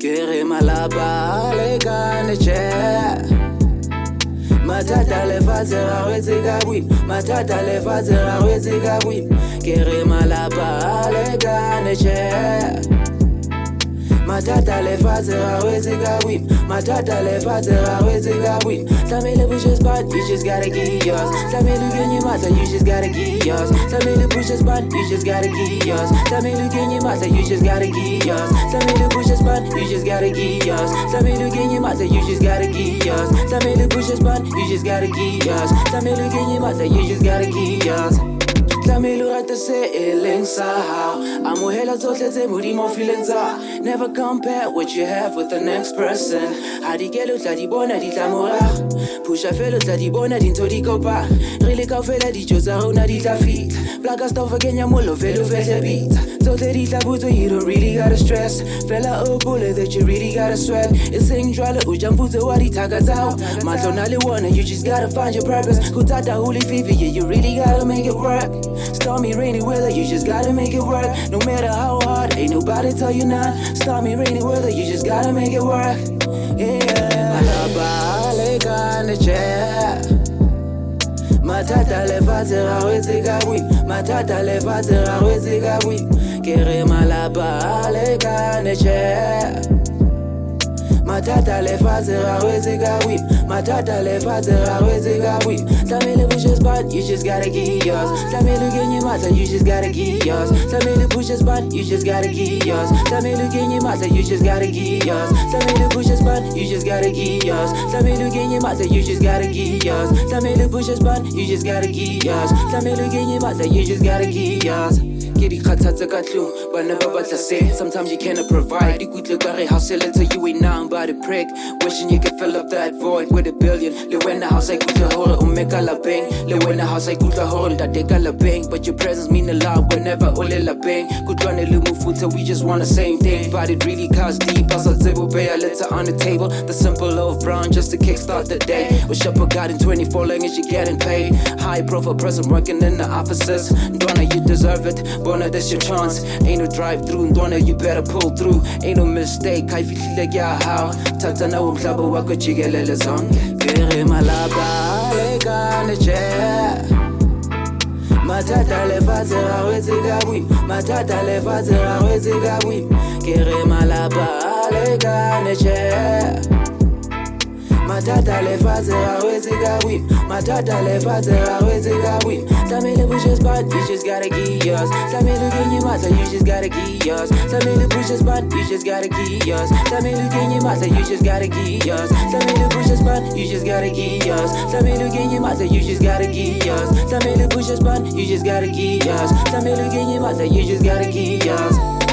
Kere malaba le kane che Matata le fatera wezi gabwi Matata le fatera wezi gabwi Kere malaba le kane che Matata le fatera wezi gabwi Matata le fatera wezi gabwi Samele push a spot, you just gotta get yours Samele genye mata, you just gotta get yours Samele push a spot, you just gotta get yours Samele genye mata, you just gotta get yours Samele push a spot, you just gotta get yours Samele genye mata, you just gotta get yours Samele push a spot, you just gotta get yours Samele genye mata, you just gotta get yours Samele rata se eleng sao Amuhela zotle ze muri mo feeling sa Never compare what you have with the next person Hadi gelo tla di bona di tla mora Pusha felo tla di bona di nto di kopa Rile ka fela di joza rona di tla fit Plaka stuff again molo velo vete beat Zotle di tla buto you don't really gotta stress Fela o bullet that you really gotta sweat It's sing drala ujam buto wadi takatao Matlo le wanna you just gotta find your purpose Kutata huli fifi yeah you really gotta make it work Stormy, rainy weather, you just gotta make it work. No matter how hard, ain't nobody tell you not. Stormy, rainy weather, you just gotta make it work. Yeah. Malaba le kane che Matata le fatera wezi gabwi Matata le fatera wezi gabwi Kere malaba le kane che Matata le fatera wezi gabwi Matata le fatera wezi gabwi Samele push a spot, you just gotta get yours Samele genye mata, you just gotta get yours Samele push a spot, you just gotta get yours Samele genye mata, you just gotta get yours Samele push a spot, you just gotta get yours Samele genye mata, you just gotta get yours Samele push a spot, you just gotta get yours Samele genye mata, you just gotta get yours Kiri khatatsa katlu, bana babatla say Sometimes you cannot provide Ikutle kare house till you ain't nothing but a prick Wishing you could fill up that void with a billion Le wena house I kutle hore umeka la bang Le wena house I kutle hore da deka la bang But your presence mean a lot whenever ole la bang Kutwane le mufuta we just want the same thing But it really cuts deep Asa table bay a letter on the table The simple loaf brown just to kickstart the day Wish up a god in 24 language you getting paid High profile present working in the offices Donna you deserve it Bona, that's your chance. Ain't no drive-through, Donna, you better pull through. Ain't no mistake, I feel like yeah how. Tata na umklabo wako chigelele song. Kere malaba le kane che. Matata le fatera wezi gabwi. Matata le fatera wezi gabwi. Kere malaba le kane che. Matata le fatera wezi gabwi Matata le fatera wezi gabwi Samele push a spot, you just gotta get yours Samele genye mata, you just gotta get yours Samele push a spot, you just gotta get yours Samele genye mata, you just gotta get yours Samele push a spot, you just gotta get yours Samele genye mata, you just gotta get yours Samele push a spot, you just gotta get yours Samele genye mata, you just gotta get yours